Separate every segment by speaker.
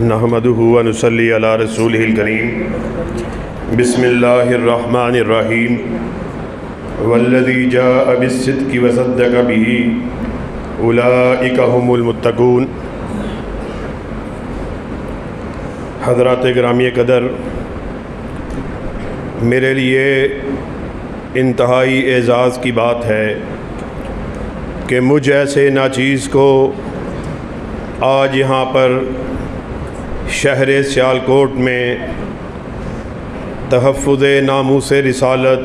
Speaker 1: نحمدہ و نصلی علی رسولہ الکریم بسم اللہ الرحمن الرحیم والذی جاء بالصدق وصدق بہ اولئک هم المتقون۔ حضرات گرامی قدر، میرے لیے انتہائی اعزاز کی بات ہے کہ مجھ ایسے ناچیز کو آج یہاں پر شہر سیالکوٹ میں تحفظ ناموس رسالت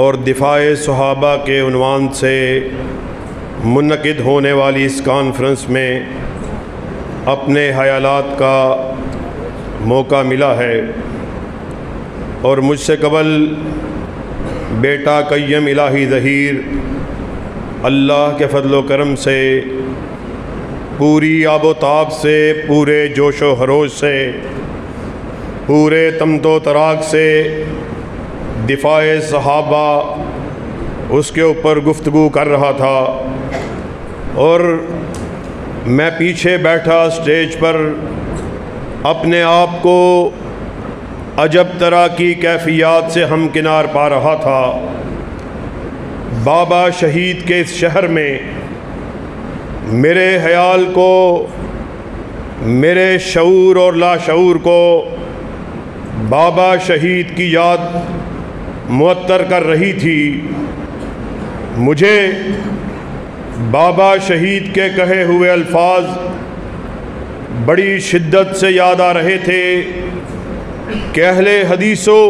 Speaker 1: اور دفاع صحابہ کے عنوان سے منعقد ہونے والی اس کانفرنس میں اپنے خیالات کا موقع ملا ہے، اور مجھ سے قبل بیٹا قیم الہی ظہیر اللہ کے فضل و کرم سے پوری آب و تاب سے، پورے جوش و خروش سے، پورے تمت و تراک سے دفاع صحابہ اس کے اوپر گفتگو کر رہا تھا، اور میں پیچھے بیٹھا اسٹیج پر اپنے آپ کو عجب طرح کی کیفیات سے ہمکنار پا رہا تھا۔ بابا شہید کے اس شہر میں میرے خیال کو، میرے شعور اور لاشعور کو بابا شہید کی یاد معطر کر رہی تھی۔ مجھے بابا شہید کے کہے ہوئے الفاظ بڑی شدت سے یاد آ رہے تھے کہ اہل حدیثو،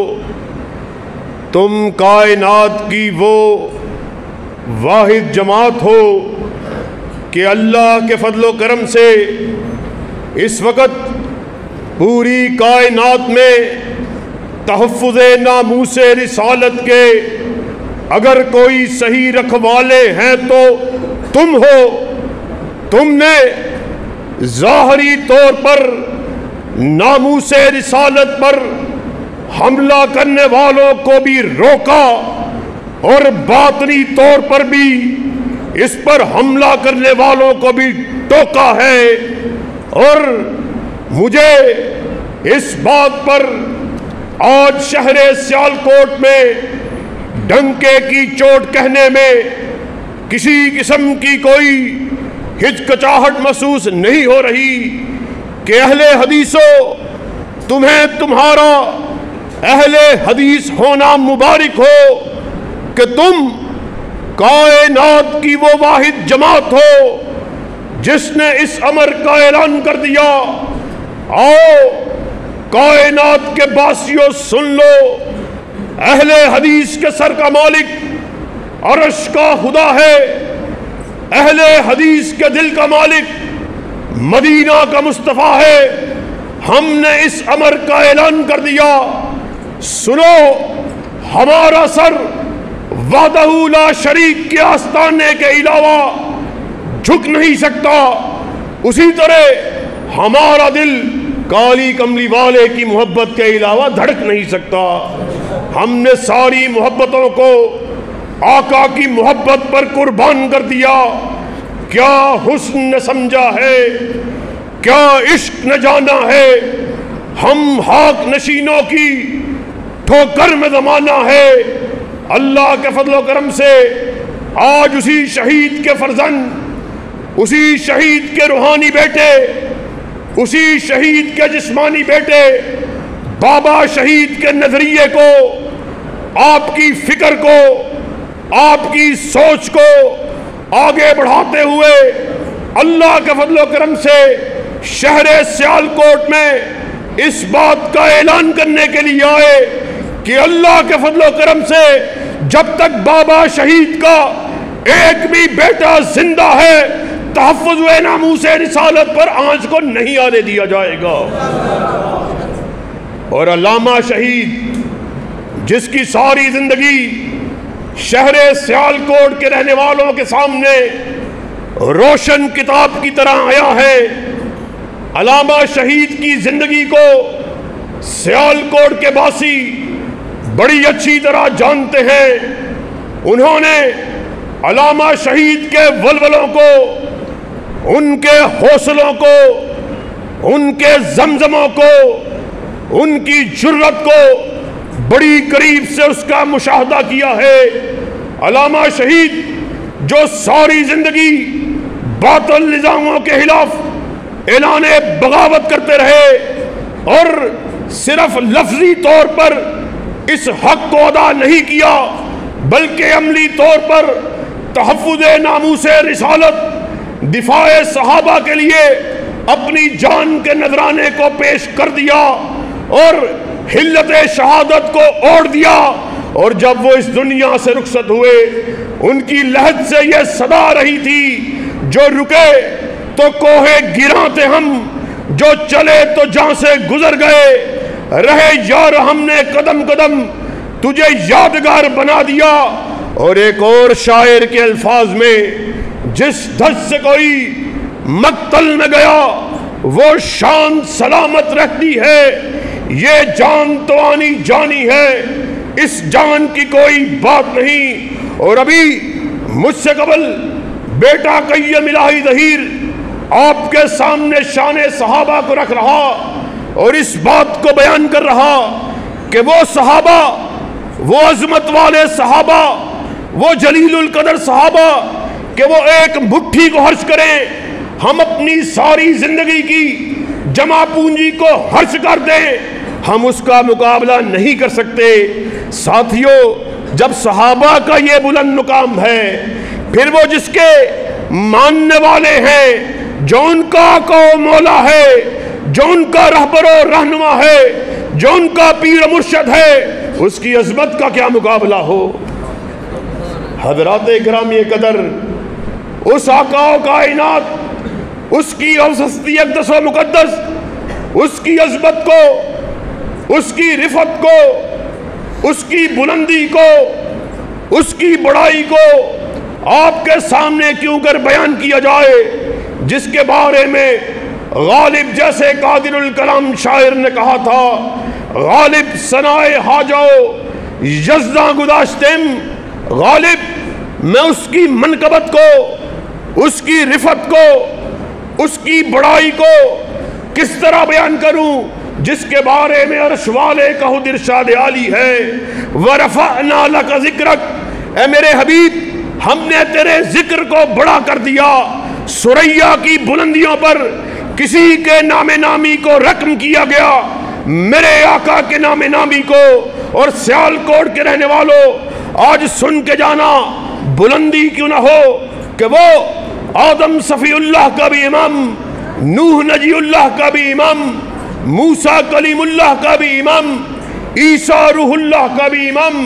Speaker 1: تم کائنات کی وہ واحد جماعت ہو کہ اللہ کے فضل و کرم سے اس وقت پوری کائنات میں تحفظ ناموس رسالت کے اگر کوئی صحیح رکھوالے ہیں تو تم ہو۔ تم نے ظاہری طور پر ناموس رسالت پر حملہ کرنے والوں کو بھی روکا، اور باطنی طور پر بھی اس پر حملہ کرنے والوں کو بھی ٹوکا ہے۔ اور مجھے اس بات پر آج شہر سیالکوٹ میں ڈنکے کی چوٹ کہنے میں کسی قسم کی کوئی ہچکچاہٹ محسوس نہیں ہو رہی کہ اہل حدیثو، تمہیں تمہارا اہل حدیث ہونا مبارک ہو کہ تم کائنات کی وہ واحد جماعت ہو جس نے اس امر کا اعلان کر دیا، آؤ کائنات کے باسیوں سن لو، اہل حدیث کے سر کا مالک عرش کا خدا ہے، اہل حدیث کے دل کا مالک مدینہ کا مصطفیٰ ہے۔ ہم نے اس امر کا اعلان کر دیا، سنو، ہمارا سر وحدہ لا شریک کے آستانے کے علاوہ جھک نہیں سکتا، اسی طرح ہمارا دل کالی کملی والے کی محبت کے علاوہ دھڑک نہیں سکتا۔ ہم نے ساری محبتوں کو آقا کی محبت پر قربان کر دیا۔ کیا حسن نے سمجھا ہے، کیا عشق نے جانا ہے، ہم حق نشینوں کی ٹھوکر میں زمانہ ہے۔ اللہ کے فضل و کرم سے آج اسی شہید کے فرزند، اسی شہید کے روحانی بیٹے، اسی شہید کے جسمانی بیٹے بابا شہید کے نظریے کو، آپ کی فکر کو، آپ کی سوچ کو آگے بڑھاتے ہوئے اللہ کے فضل و کرم سے شہر سیالکوٹ میں اس بات کا اعلان کرنے کے لیے آئے کہ اللہ کے فضل و کرم سے جب تک بابا شہید کا ایک بھی بیٹا زندہ ہے، تحفظ و ناموس رسالت پر آنچ کو نہیں آنے دیا جائے گا۔ اور علامہ شہید جس کی ساری زندگی شہر سیالکوٹ کے رہنے والوں کے سامنے روشن کتاب کی طرح آیا ہے، علامہ شہید کی زندگی کو سیالکوٹ کے باسی بڑی اچھی طرح جانتے ہیں۔ انہوں نے علامہ شہید کے ولولوں کو، ان کے حوصلوں کو، ان کے زمزموں کو، ان کی جرأت کو بڑی قریب سے اس کا مشاہدہ کیا ہے۔ علامہ شہید جو ساری زندگی باطل نظاموں کے خلاف اعلان بغاوت کرتے رہے اور صرف لفظی طور پر اس حق کو ادا نہیں کیا بلکہ عملی طور پر تحفظ ناموس رسالت، دفاع صحابہ کے لیے اپنی جان کے نذرانے کو پیش کر دیا اور حلت شہادت کو اوڑھ دیا، اور جب وہ اس دنیا سے رخصت ہوئے ان کی لہد سے یہ صدا رہی تھی، جو رکے تو کوہ گراں تھے ہم، جو چلے تو جہاں سے گزر گئے، رہے یار ہم نے قدم قدم تجھے یادگار بنا دیا۔ اور ایک اور شاعر کے الفاظ میں، جس دھس سے کوئی مقتل میں گیا وہ شان سلامت رہتی ہے، یہ جان تو آنی جانی ہے، اس جان کی کوئی بات نہیں۔ اور ابھی مجھ سے قبل بیٹا قیم الہی ظہیر آپ کے سامنے شان صحابہ کو رکھ رہا اور اس بات کو بیان کر رہا کہ وہ صحابہ، وہ عظمت والے صحابہ، وہ جلیل القدر صحابہ کہ وہ ایک مٹھی کو خرچ کریں، ہم اپنی ساری زندگی کی جمع پونجی کو خرچ کر دیں، ہم اس کا مقابلہ نہیں کر سکتے۔ ساتھیوں، جب صحابہ کا یہ بلند مقام ہے، پھر وہ جس کے ماننے والے ہیں، جو ان کا آقا و مولا ہے، جو ان کا رہبر و رہنما ہے، جو ان کا پیر و مرشد ہے، اس کی عظمت کا کیا مقابلہ ہو۔ حضرات گرامی قدر، اس آقا و کائنات، اس کی اوسطی اقدس و مقدس، اس کی عظمت کو، اس کی رفعت کو، اس کی بلندی کو، اس کی بڑائی کو آپ کے سامنے کیوں کر بیان کیا جائے، جس کے بارے میں غالب جیسے قادر الکلام شاعر نے کہا تھا، غالب ثنائے حاجو یزداں گداشتم، غالب میں اس کی منقبت کو، اس کی رفعت کو، اس کی بڑائی کو کس طرح بیان کروں جس کے بارے میں عرش والے کا خود ارشاد عالی ہے، وَرَفَعْنَا لَكَ ذِكْرَكَ، اے میرے حبیب ہم نے تیرے ذکر کو بڑا کر دیا، ثریا کی بلندیوں پر کسی کے نام نامی کو رقم کیا گیا، میرے آقا کے نام نامی کو۔ اور سیالکوٹ کے رہنے والوں، آج سن کے جانا، بلندی کیوں نہ ہو کہ وہ آدم صفی اللہ کا بھی امام، نوح نجی اللہ کا بھی امام، موسیٰ کلیم اللہ کا بھی امام، عیسیٰ روح اللہ کا بھی امام،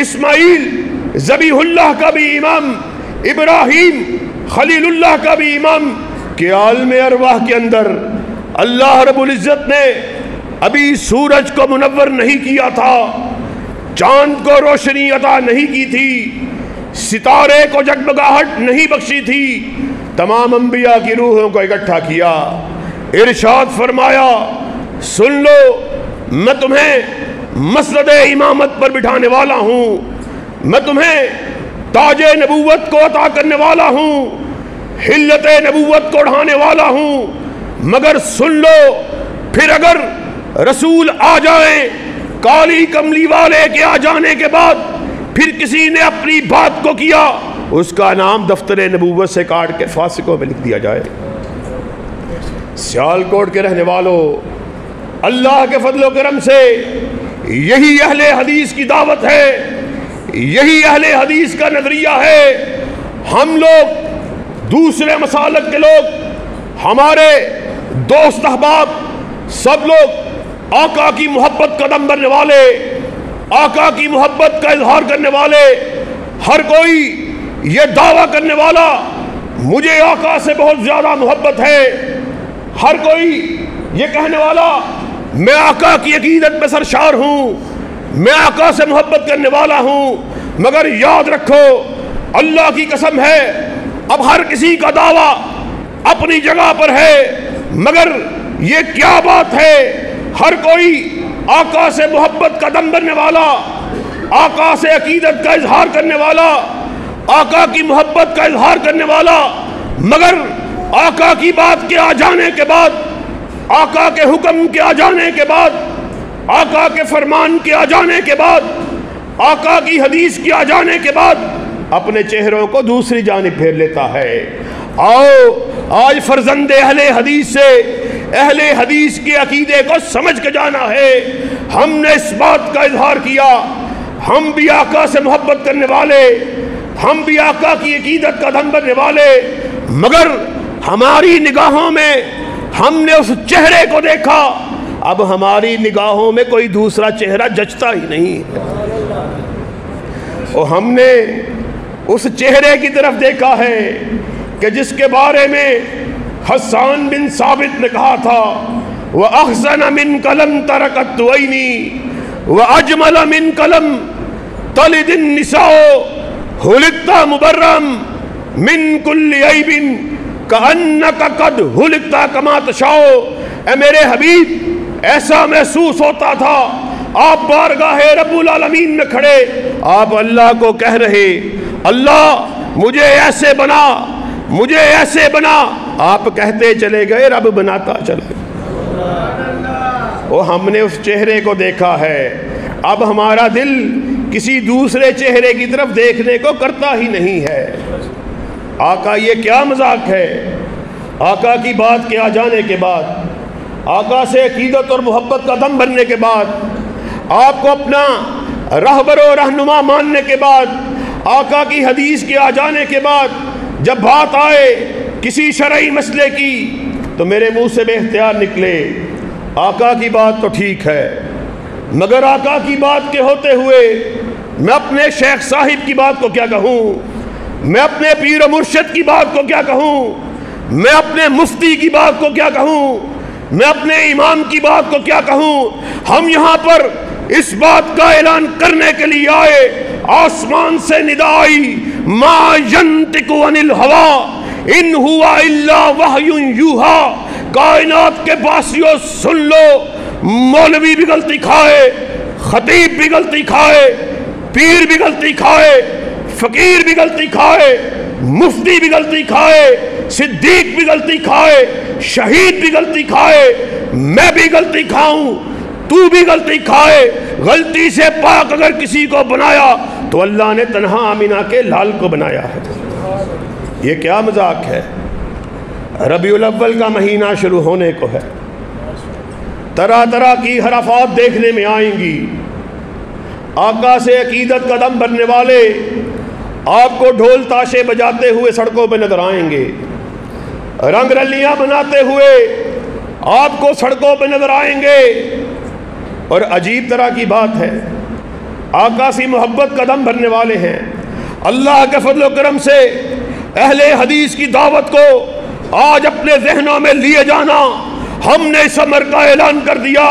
Speaker 1: اسماعیل ذبیح اللہ کا بھی امام، ابراہیم خلیل اللہ کا بھی امام، کہ عالم ارواح کے اندر اللہ رب العزت نے ابھی سورج کو منور نہیں کیا تھا، چاند کو روشنی عطا نہیں کی تھی، ستارے کو جگمگاہٹ نہیں بخشی تھی، تمام انبیاء کی روحوں کو اکٹھا کیا، ارشاد فرمایا سن لو میں تمہیں مسند امامت پر بٹھانے والا ہوں، میں تمہیں تاج نبوت کو عطا کرنے والا ہوں، حلت نبوت کو اڑھانے والا ہوں، مگر سن لو پھر اگر رسول آ جائیں، کالی کملی والے کے آ جانے کے بعد پھر کسی نے اپنی بات کو کیا، اس کا نام دفتر نبوت سے کاٹ کے فاسقوں میں لکھ دیا جائے۔ سیالکوٹ کے رہنے والوں، اللہ کے فضل و کرم سے یہی اہل حدیث کی دعوت ہے، یہی اہل حدیث کا نظریہ ہے۔ ہم لوگ دوسرے مسالک کے لوگ، ہمارے دوست احباب، سب لوگ آقا کی محبت کا دم بھرنے والے، آقا کی محبت کا اظہار کرنے والے، ہر کوئی یہ دعویٰ کرنے والا مجھے آقا سے بہت زیادہ محبت ہے، ہر کوئی یہ کہنے والا میں آقا کی عقیدت میں سرشار ہوں، میں آقا سے محبت کرنے والا ہوں، مگر یاد رکھو اللہ کی قسم ہے اب ہر کسی کا دعویٰ اپنی جگہ پر ہے، مگر یہ کیا بات ہے ہر کوئی آقا سے محبت کا دم بھرنے والا، آقا سے عقیدت کا اظہار کرنے والا، آقا کی محبت کا اظہار کرنے والا، مگر آقا کی بات کے آ جانے کے بعد آقا کے حکم کے آ جانے کے بعد، آقا کے فرمان کے آ جانے کے بعد، آقا کی حدیث کے آ جانے کے بعد اپنے چہروں کو دوسری جانب پھیر لیتا ہے۔ آؤ آج فرزند اہل حدیث سے اہل حدیث کے عقیدے کو سمجھ کے جانا ہے۔ ہم نے اس بات کا اظہار کیا، ہم بھی آقا سے محبت کرنے والے، ہم بھی آقا کی عقیدت کا دم بننے والے، مگر ہماری نگاہوں میں ہم نے اس چہرے کو دیکھا، اب ہماری نگاہوں میں کوئی دوسرا چہرہ جچتا ہی نہیں ہے، اور ہم نے اس چہرے کی طرف دیکھا ہے کہ جس کے بارے میں حسان بن ثابت نے کہا تھا وَأَحْسَنَ مِنْكَ لَمْ تَرَكَتْ عَيْنِي وَأَجْمَلَ مِنْكَ لَمْ تَلِدِ النِّسَاءُ خُلِقْتَ مُبَرًّا مِنْ كُلِّ عَيْبٍ كَأَنَّكَ قَدْ خُلِقْتَ كَمَا تَشَاءُ۔ اے میرے حبیب، ایسا محسوس ہوتا تھا آپ بارگاہ رب العالمین میں کھڑے، آپ اللہ کو کہہ رہے اللہ مجھے ایسے بنا، مجھے ایسے بنا، آپ کہتے چلے گئے رب بناتا چلے گئے۔ وہ ہم نے اس چہرے کو دیکھا ہے، اب ہمارا دل کسی دوسرے چہرے کی طرف دیکھنے کو کرتا ہی نہیں ہے۔ آقا یہ کیا مذاق ہے؟ آقا کی بات کے آ جانے کے بعد، آقا سے عقیدت اور محبت کا دم بھرنے کے بعد، آپ کو اپنا رہبر و رہنما ماننے کے بعد، آقا کی حدیث کے آ جانے کے بعد جب بات آئے کسی شرعی مسئلے کی تو میرے منہ سے بے اختیار نکلے آقا کی بات تو ٹھیک ہے، مگر آقا کی بات کے ہوتے ہوئے میں اپنے شیخ صاحب کی بات کو کیا کہوں، میں اپنے پیر و مرشد کی بات کو کیا کہوں، میں اپنے مفتی کی بات کو کیا کہوں، میں اپنے امام کی بات کو کیا کہوں۔ ہم یہاں پر اس بات کا اعلان کرنے کے لیے آئے، آسمان سے ندا آئی ما ینطق عن الہوی ان ہوا الا وحی یوحی، کائنات کے باسیوں سن لو، مولوی بھی غلطی کھائے، خطیب بھی غلطی کھائے، پیر بھی غلطی کھائے، فقیر بھی غلطی کھائے، مفتی بھی غلطی کھائے، صدیق بھی غلطی کھائے، شہید بھی غلطی کھائے، میں بھی غلطی کھاؤں، تو بھی غلطی کھائے، غلطی سے پاک اگر کسی کو بنایا تو اللہ نے تنہا آمینہ کے لال کو بنایا ہے۔ یہ کیا مذاق ہے؟ ربیع الاول کا مہینہ شروع ہونے کو ہے، طرح طرح کی حرفات دیکھنے میں آئیں گی، آقا سے عقیدت کا دم بھرنے والے آپ کو ڈھول تاشے بجاتے ہوئے سڑکوں پہ نظر آئیں گے، رنگ رلیاں بناتے ہوئے آپ کو سڑکوں پہ نظر آئیں گے، اور عجیب طرح کی بات ہے آقا سے محبت کا دم بھرنے والے ہیں، اللہ کے فضل و کرم سے اہل حدیث کی دعوت کو آج اپنے ذہنوں میں لیے جانا، ہم نے اس امر کا اعلان کر دیا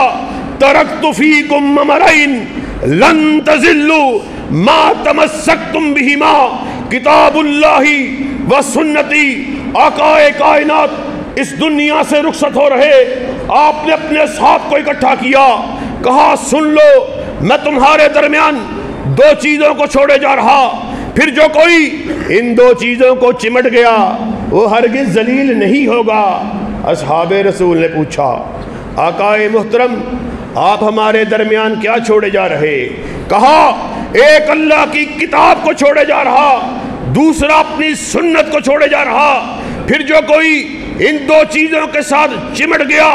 Speaker 1: ترکت فیکم امرین لن تضلوا ما تمسکتم بہما کتاب اللہ و سنتی۔ آقا کائنات اس دنیا سے رخصت ہو رہے، آپ نے اپنے ساتھ کو اکٹھا کیا، کہا سن لو میں تمہارے درمیان دو چیزوں کو چھوڑے جا رہا، پھر جو کوئی ان دو چیزوں کو چمٹ گیا وہ ہرگز ذلیل نہیں ہوگا۔ اصحاب رسول نے پوچھا آقا محترم آپ ہمارے درمیان کیا چھوڑے جا رہے؟ کہا ایک اللہ کی کتاب کو چھوڑے جا رہا، دوسرا اپنی سنت کو چھوڑے جا رہا، پھر جو کوئی ان دو چیزوں کے ساتھ چمٹ گیا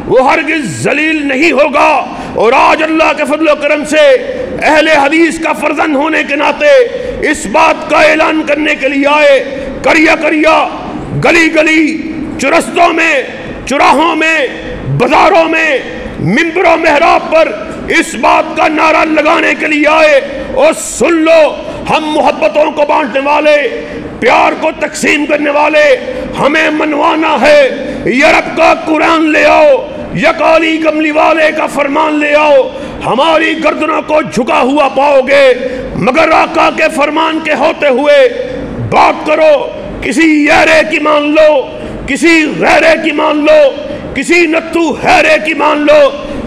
Speaker 1: وہ ہرگز ذلیل نہیں ہوگا۔ اور آج اللہ کے فضل و کرم سے اہل حدیث کا فرزند ہونے کے ناطے اس بات کا اعلان کرنے کے لیے آئے، کریا کریا گلی گلی چرستوں میں چراہوں میں بازاروں میں منبر و محراب پر اس بات کا نعرہ لگانے کے لیے آئے، اور سن لو ہم محبتوں کو بانٹنے والے، پیار کو تقسیم کرنے والے، ہمیں منوانا ہے یرب کا قرآن لے آؤ، یکالی کملی والے کا فرمان لے آؤ، ہماری گردنوں کو جھکا ہوا پاؤ گے، مگر آقا کے فرمان کے ہوتے ہوئے بات کرو، کسی یارے کی مان لو، کسی غیرے کی مان لو، کسی نتو حیرے کی مان لو،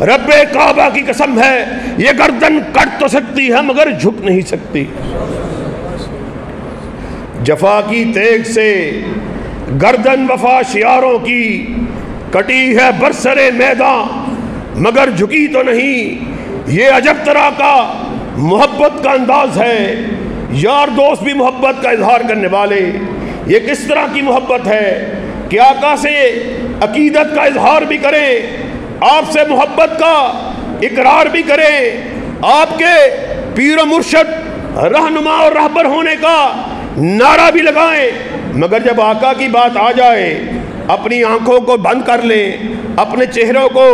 Speaker 1: رب کعبہ کی قسم ہے یہ گردن کٹ تو سکتی ہے مگر جھک نہیں سکتی۔ جفا کی تیغ سے گردن وفا شیاروں کی کٹی ہے برسرے میدان مگر جھکی تو نہیں، یہ عجب طرح کا محبت کا انداز ہے، یار دوست بھی محبت کا اظہار کرنے والے، یہ کس طرح کی محبت ہے کہ آقا سے عقیدت کا اظہار بھی کریں، آپ سے محبت کا اقرار بھی کریں، آپ کے پیر و مرشد رہنما اور رہبر ہونے کا نعرہ بھی لگائیں، مگر جب آقا کی بات آ جائے اپنی آنکھوں کو بند کر لیں، اپنے چہروں کو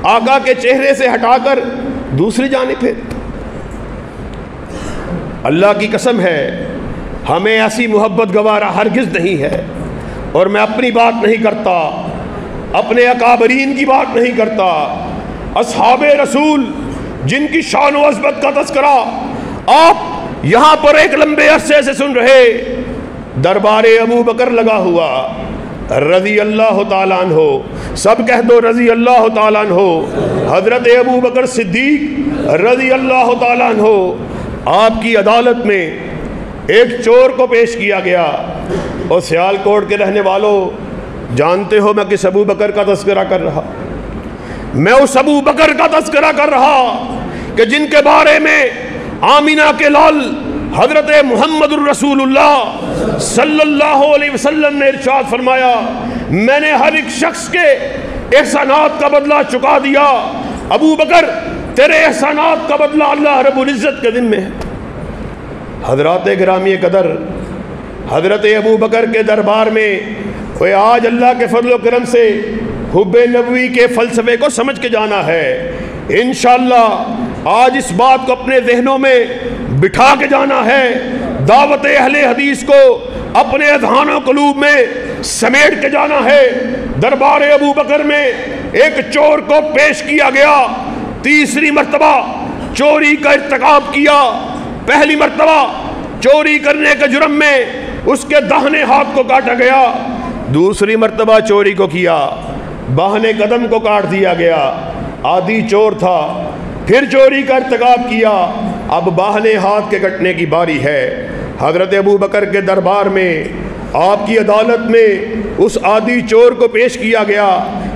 Speaker 1: آقا کے چہرے سے ہٹا کر دوسری جانب پھر۔ اللہ کی قسم ہے ہمیں ایسی محبت گوارا ہرگز نہیں ہے، اور میں اپنی بات نہیں کرتا، اپنے اکابرین کی بات نہیں کرتا، اصحاب رسول جن کی شان و عظمت کا تذکرہ آپ یہاں پر ایک لمبے عرصے سے سن رہے، دربار ابو بکر لگا ہوا، رضی اللہ تعالیٰ عنہ، سب کہہ دو رضی اللہ تعالیٰ عنہ، حضرت ابو بکر صدیق رضی اللہ تعالیٰ عنہ، آپ کی عدالت میں ایک چور کو پیش کیا گیا، اور سیالکوٹ کے رہنے والوں جانتے ہو میں کس ابو بکر کا تذکرہ کر رہا، میں اس ابو بکر کا تذکرہ کر رہا کہ جن کے بارے میں آمینہ کے لال حضرت محمد الرسول اللہ صلی اللہ علیہ وسلم نے ارشاد فرمایا، میں نے ہر ایک شخص کے احسانات کا بدلہ چکا دیا، ابو بکر تیرے احسانات کا بدلہ اللہ رب العزت کے ذمہ ہے۔ حضرات گرامی قدر، حضرت ابو بکر کے دربار میں کوئی آج اللہ کے فضل و کرم سے حب نبوی کے فلسفے کو سمجھ کے جانا ہے، انشاءاللہ آج اس بات کو اپنے ذہنوں میں بٹھا کے جانا ہے، دعوت اہل حدیث کو اپنے اذہان و قلوب میں سمیٹ کے جانا ہے۔ دربار ابو بکر میں ایک چور کو پیش کیا گیا، تیسری مرتبہ چوری کا ارتکاب کیا، پہلی مرتبہ چوری کرنے کے جرم میں اس کے داہنے ہاتھ کو کاٹا گیا، دوسری مرتبہ چوری کو کیا، باہنے قدم کو کاٹ دیا گیا، عادی چور تھا، پھر چوری کا ارتکاب کیا، اب باہنے ہاتھ کے کٹنے کی باری ہے۔ حضرت ابو بکر کے دربار میں آپ کی عدالت میں اس عادی چور کو پیش کیا گیا،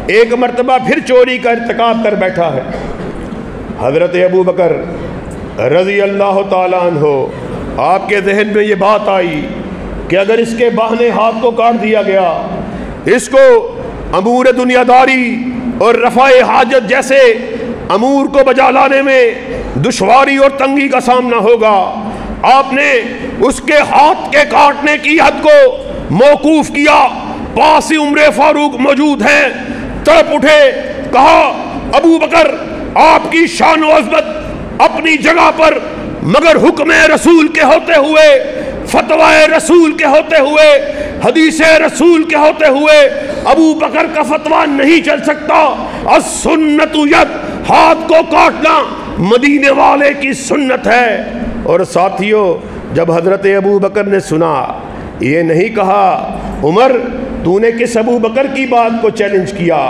Speaker 1: ایک مرتبہ پھر چوری کا ارتکاب کر بیٹھا ہے۔ حضرت ابو بکر رضی اللہ تعالیٰ عنہ، آپ کے ذہن میں یہ بات آئی کہ اگر اس کے باہنے ہاتھ کو کاٹ دیا گیا، اس کو امور دنیا داری اور رفع حاجت جیسے امور کو بجا لانے میں دشواری اور تنگی کا سامنا ہوگا، آپ نے اس کے ہاتھ کے کاٹنے کی حد کو موقوف کیا، پاس ہی عمر فاروق موجود ہیں، تڑپ اٹھے، کہا ابو بکر آپ کی شان و عظمت اپنی جگہ پر، مگر حکم رسول کے ہوتے ہوئے، فتوی رسول کے ہوتے ہوئے، حدیث رسول کے ہوتے ہوئے ابو بکر کا فتویٰ نہیں چل سکتا۔ السنت ید، ہاتھ کو کاٹنا مدینے والے کی سنت ہے۔ اور ساتھیوں، جب حضرت ابو بکر نے سنا، یہ نہیں کہا عمر تو نے کس ابو بکر کی بات کو چیلنج کیا،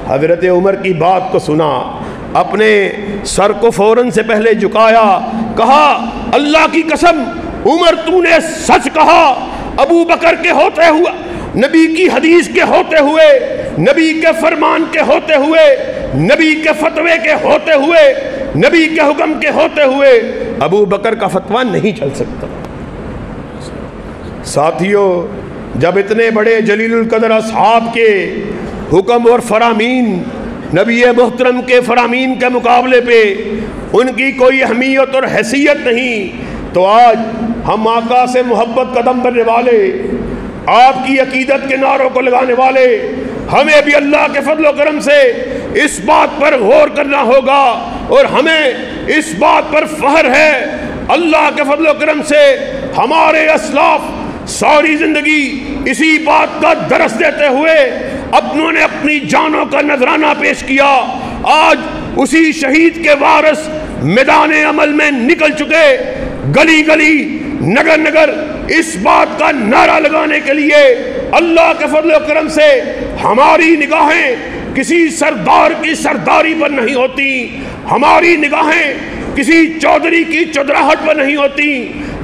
Speaker 1: حضرت عمر کی بات کو سنا، اپنے سر کو فوراً سے پہلے جھکایا، کہا اللہ کی قسم عمر تو نے سچ کہا، ابو بکر کے ہوتے ہوئے، نبی کی حدیث کے ہوتے ہوئے، نبی کے فرمان کے ہوتے ہوئے، نبی کے فتوے کے ہوتے ہوئے، نبی کے حکم کے ہوتے ہوئے ابو بکر کا فتویٰ نہیں چل سکتا۔ ساتھیوں، جب اتنے بڑے جلیل القدر اصحاب کے حکم اور فرامین نبی محترم کے فرامین کے مقابلے پہ ان کی کوئی اہمیت اور حیثیت نہیں، تو آج ہم آقا سے محبت قدم بھرنے والے، آپ کی عقیدت کے نعروں کو لگانے والے، ہمیں بھی اللہ کے فضل و کرم سے اس بات پر غور کرنا ہوگا، اور ہمیں اس بات پر فخر ہے، اللہ کے فضل و کرم سے ہمارے اسلاف ساری زندگی اسی بات کا درس دیتے ہوئے اپنوں نے اپنی جانوں کا نذرانہ پیش کیا، آج اسی شہید کے وارث میدان عمل میں نکل چکے، گلی گلی نگر نگر اس بات کا نعرہ لگانے کے لیے اللہ کے فضل و کرم سے ہماری نگاہیں کسی سردار کی سرداری پر نہیں ہوتی، ہماری نگاہیں کسی چودھری کی چودراہٹ پر نہیں ہوتی،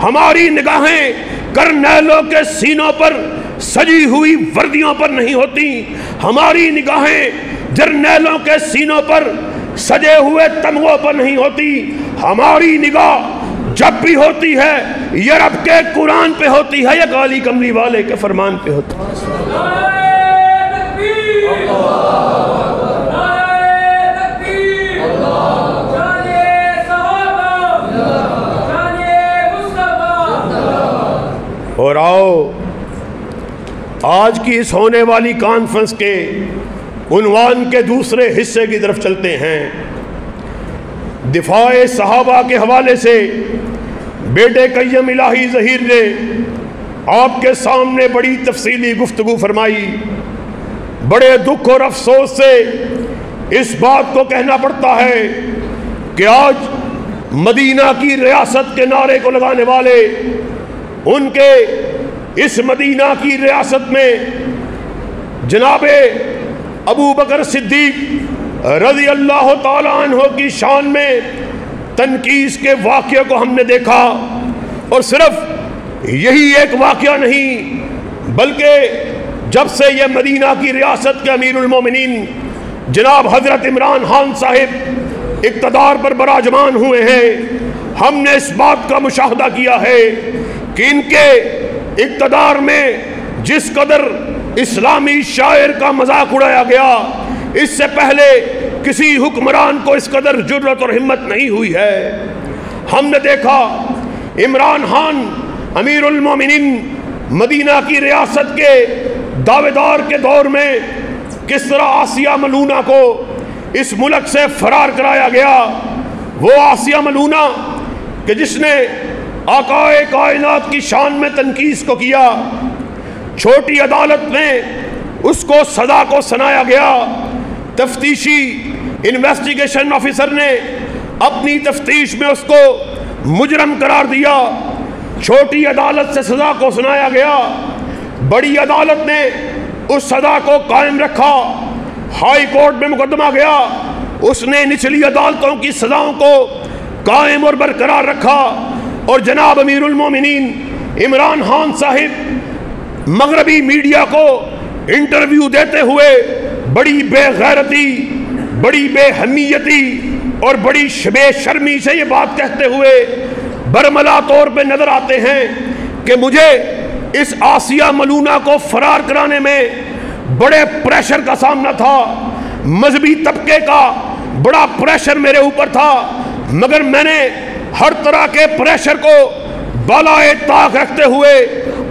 Speaker 1: ہماری نگاہیں کرنیلوں کے سینوں پر سجی ہوئی وردیوں پر نہیں ہوتی، ہماری نگاہیں جرنیلوں کے سینوں پر سجے ہوئے تمغوں پر نہیں ہوتی، ہماری نگاہ جب بھی ہوتی ہے یہ رب کے قرآن پہ ہوتی ہے، یا کالی کملی والے کے فرمان پہ ہوتی ہے۔ اور آؤ آج کی اس ہونے والی کانفرنس کے عنوان کے دوسرے حصے کی طرف چلتے ہیں۔ دفاع صحابہ کے حوالے سے بیٹے قیم الہی ظہیر نے آپ کے سامنے بڑی تفصیلی گفتگو فرمائی۔ بڑے دکھ اور افسوس سے اس بات کو کہنا پڑتا ہے کہ آج مدینہ کی ریاست کے نعرے کو لگانے والے، ان کے اس مدینہ کی ریاست میں جناب ابو بکر صدیق رضی اللہ تعالیٰ عنہ کی شان میں تنقیص کے واقعے کو ہم نے دیکھا، اور صرف یہی ایک واقعہ نہیں بلکہ جب سے یہ مدینہ کی ریاست کے امیر المومنین جناب حضرت عمران خان صاحب اقتدار پر براجمان ہوئے ہیں، ہم نے اس بات کا مشاہدہ کیا ہے کہ ان کے اقتدار میں جس قدر اسلامی شاعر کا مذاق اڑایا گیا، اس سے پہلے کسی حکمران کو اس قدر جرأت اور ہمت نہیں ہوئی ہے۔ ہم نے دیکھا عمران خان امیر المومنین مدینہ کی ریاست کے دعوے دار کے دور میں کس طرح آسیہ ملونہ کو اس ملک سے فرار کرایا گیا۔ وہ آسیہ ملونہ کہ جس نے آقائے کائنات کی شان میں تنقیص کو کیا، چھوٹی عدالت میں اس کو سزا کو سنایا گیا، تفتیشی انویسٹیگیشن آفیسر نے اپنی تفتیش میں اس کو مجرم قرار دیا، چھوٹی عدالت سے سزا کو سنایا گیا، بڑی عدالت نے اس سزا کو قائم رکھا، ہائی کورٹ میں مقدمہ گیا، اس نے نچلی عدالتوں کی سزاؤں کو قائم اور برقرار رکھا، اور جناب امیر المومنین عمران خان صاحب مغربی میڈیا کو انٹرویو دیتے ہوئے بڑی بے غیرتی، بڑی بے حمیتی اور بڑی بے شرمی سے یہ بات کہتے ہوئے برملا طور پہ نظر آتے ہیں کہ مجھے اس آسیہ ملونہ کو فرار کرانے میں بڑے پریشر کا سامنا تھا، مذہبی طبقے کا بڑا پریشر میرے اوپر تھا، مگر میں نے ہر طرح کے پریشر کو بالائے طاق رکھتے ہوئے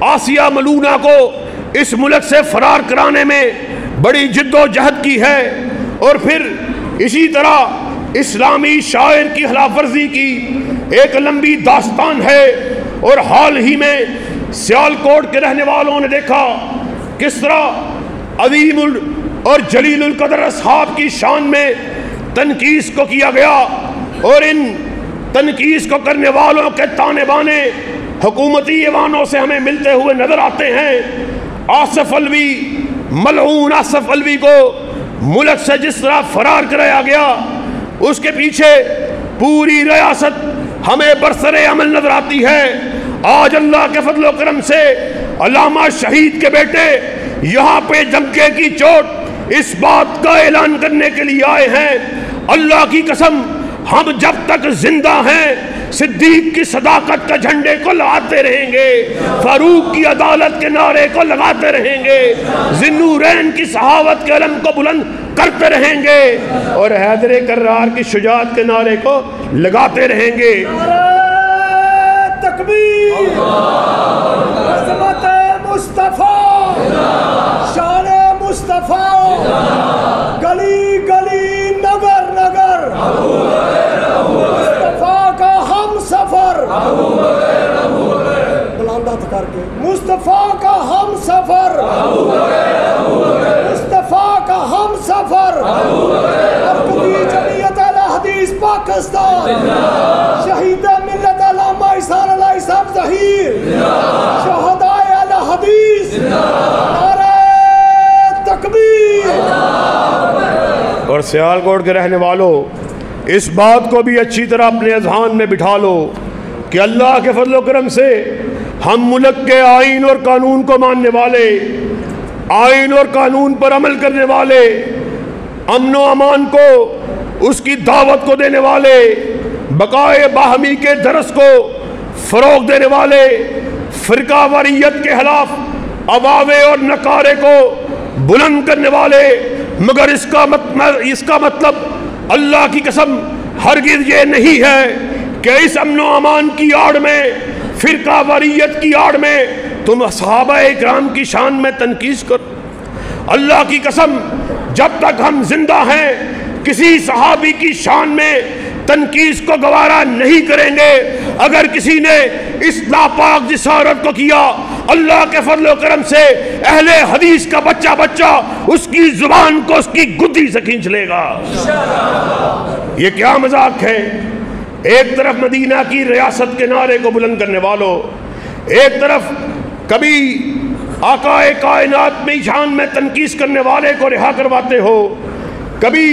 Speaker 1: آسیہ ملونہ کو اس ملک سے فرار کرانے میں بڑی جد و جہد کی ہے۔ اور پھر اسی طرح اسلامی شاعر کی خلاف ورزی کی ایک لمبی داستان ہے، اور حال ہی میں سیالکوٹ کے رہنے والوں نے دیکھا کس طرح عظیم اور جلیل القدر اصحاب کی شان میں تنقیص کو کیا گیا، اور ان تنقیص کو کرنے والوں کے تانے بانے حکومتی ایوانوں سے ہمیں ملتے ہوئے نظر آتے ہیں۔ آصف علوی، ملعون آصف علوی کو ملک سے جس طرح فرار کرایا گیا، اس کے پیچھے پوری ریاست ہمیں برسر عمل نظر آتی ہے۔ آج اللہ کے فضل و کرم سے علامہ شہید کے بیٹے یہاں پہ جمکے کی چوٹ اس بات کا اعلان کرنے کے لیے آئے ہیں، اللہ کی قسم ہم جب تک زندہ ہیں صدیق کی صداقت کا جھنڈے کو لگاتے رہیں گے، فاروق کی عدالت کے نعرے کو لگاتے رہیں گے، ذی النورین کی صحاوت کے علم کو بلند کرتے رہیں گے، اور حیدر کرار کی شجاعت کے نعرے کو لگاتے رہیں گے۔
Speaker 2: تکبیر، عظمت مصطفیٰ، شان مصطفیٰ، گلی گلی نگر نگر مصطفیٰ کا ہم سفر، بلندت کر کے مصطفیٰ کا ہم سفر، مصطفیٰ کا ہم سفر، مرکزی جمعیت اہل حدیث پاکستان، شہید ملت علامہ احسان علیہ صاحب ظہیر، شہدائے اہل حدیث، نعرہ تکبیر۔
Speaker 1: اور سیالکوٹ کے رہنے والوں اس بات کو بھی اچھی طرح اپنے اذہان میں بٹھا لو کہ اللہ کے فضل و کرم سے ہم ملک کے آئین اور قانون کو ماننے والے، آئین اور قانون پر عمل کرنے والے، امن و امان کو، اس کی دعوت کو دینے والے، بقائے باہمی کے درس کو فروغ دینے والے، فرقہ واریت کے خلاف عواوے اور نکارے کو بلند کرنے والے، مگر اس کا مطلب اللہ کی قسم ہرگز یہ نہیں ہے کہ اس امن و امان کی آڑ میں، فرقہ واریت کی آڑ میں تم صحابہ اکرام کی شان میں تنقیص کرو۔ اللہ کی قسم جب تک ہم زندہ ہیں کسی صحابی کی شان میں تنقیص کو گوارا نہیں کریں گے۔ اگر کسی نے اس ناپاک جسارت کو کیا، اللہ کے فضل و کرم سے اہل حدیث کا بچہ اس کی زبان کو اس کی گدی سے کھینچ لے گا۔ یہ کیا مذاق ہے؟ ایک طرف مدینہ کی ریاست کے نعرے کو بلند کرنے والوں، ایک طرف کبھی آقا کائنات میں شان میں تنقیص کرنے والے کو رہا کرواتے ہو، کبھی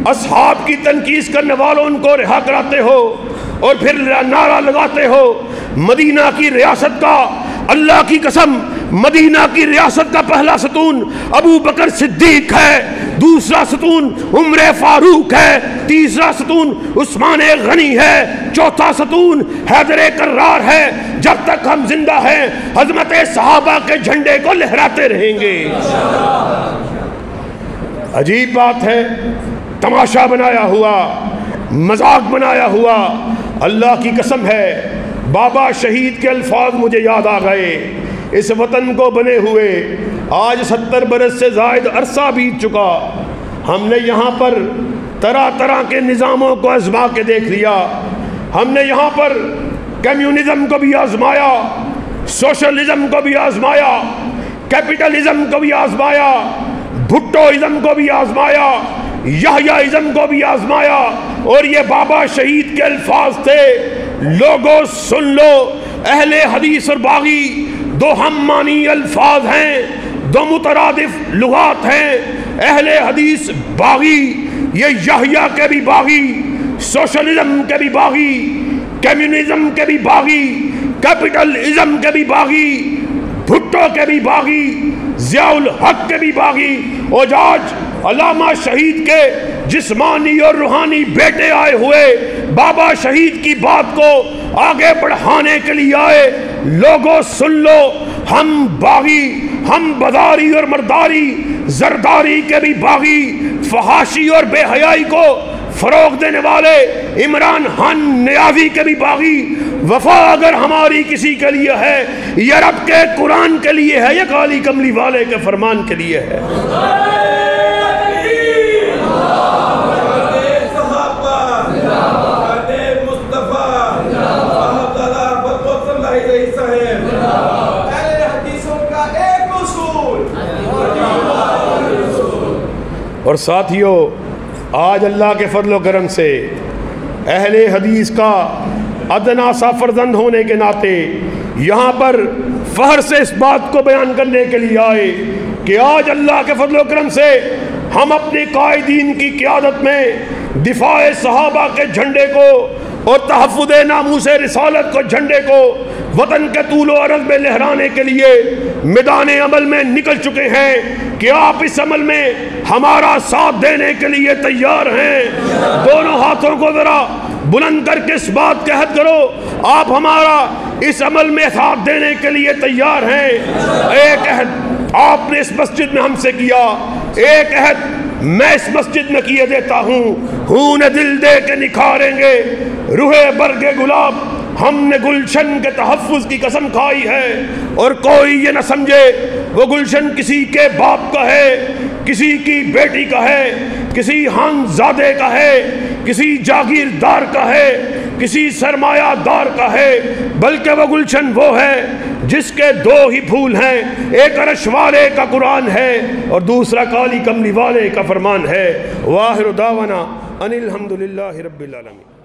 Speaker 1: اصحاب کی تنقیص کرنے والوں ان کو رہا کراتے ہو، اور پھر نعرہ لگاتے ہو مدینہ کی ریاست کا۔ اللہ کی قسم مدینہ کی ریاست کا پہلا ستون ابو بکر صدیق ہے، دوسرا ستون عمر فاروق ہے، تیسرا ستون عثمان غنی ہے، چوتھا ستون حیدر کرار ہے۔ جب تک ہم زندہ ہیں عظمت صحابہ کے جھنڈے کو لہراتے رہیں گے۔ عجیب بات ہے، تماشا بنایا ہوا، مذاق بنایا ہوا۔ اللہ کی قسم ہے بابا شہید کے الفاظ مجھے یاد آ گئے۔ اس وطن کو بنے ہوئے آج 70 برس سے زائد عرصہ بیت چکا، ہم نے یہاں پر طرح طرح کے نظاموں کو آزما کے دیکھ لیا۔ ہم نے یہاں پر کمیونزم کو بھی آزمایا، سوشلزم کو بھی آزمایا، کیپٹلزم کو بھی آزمایا، بھٹوازم کو بھی آزمایا، یحییٰ کو بھی آزمایا، اور یہ بابا شہید کے الفاظ تھے۔ لوگوں سن لو، اہل حدیث اور باغی دو ہم معنی الفاظ ہیں، دو مترادف لغات ہیں۔ اہل حدیث باغی، یہ یحییٰ کے بھی باغی، سوشلزم کے بھی باغی، کمیونزم کے بھی باغی، کیپٹلزم کے بھی باغی، بھٹو کے بھی باغی، ضیاء الحق کے بھی باغی، اور آج علامہ شہید کے جسمانی اور روحانی بیٹے آئے ہوئے بابا شہید کی بات کو آگے بڑھانے کے لیے آئے۔ لوگوں سن لو، ہم باغی، ہم بداری اور مرداری، زرداری کے بھی باغی، فحاشی اور بے حیائی کو فروغ دینے والے عمران خان نیازی کے بھی باغی۔ وفا اگر ہماری کسی کے لیے ہے یہ رب کے قرآن کے لیے ہے، یہ کالی کملی والے کے فرمان کے لیے ہے۔ اور ساتھیو، آج اللہ کے فضل و کرم سے اہل حدیث کا ادنا سا فرزند ہونے کے ناطے یہاں پر فخر سے اس بات کو بیان کرنے کے لیے آئے کہ آج اللہ کے فضل و کرم سے ہم اپنے قائدین کی قیادت میں دفاع صحابہ کے جھنڈے کو اور تحفظ ناموس رسالت کو جھنڈے کو وطن کے طول و عرض میں لہرانے کے لیے میدان عمل میں نکل چکے ہیں کہ آپ اس عمل میں ہمارا ساتھ دینے کے لیے تیار ہیں۔ دونوں ہاتھوں کو ذرا بلند کر کے اس بات کا عہد کرو، آپ ہمارا اس عمل میں ساتھ دینے کے لیے تیار ہیں۔ ایک عہد آپ نے اس مسجد میں ہم سے کیا، ایک عہد میں اس مسجد میں کیے دیتا ہوں، خون دل دے کے نکھاریں گے روح برگ گلاب۔ ہم نے گلشن کے تحفظ کی قسم کھائی ہے، اور کوئی یہ نہ سمجھے وہ گلشن کسی کے باپ کا ہے، کسی کی بیٹی کا ہے، کسی خانزادے کا ہے، کسی جاگیردار کا ہے، کسی سرمایہ دار کا ہے، بلکہ وہ گلشن وہ ہے جس کے دو ہی پھول ہیں، ایک عرش والے کا قرآن ہے اور دوسرا کالی کملی والے کا فرمان ہے۔ واخر دعوانا ان الحمدللہ رب العالمین۔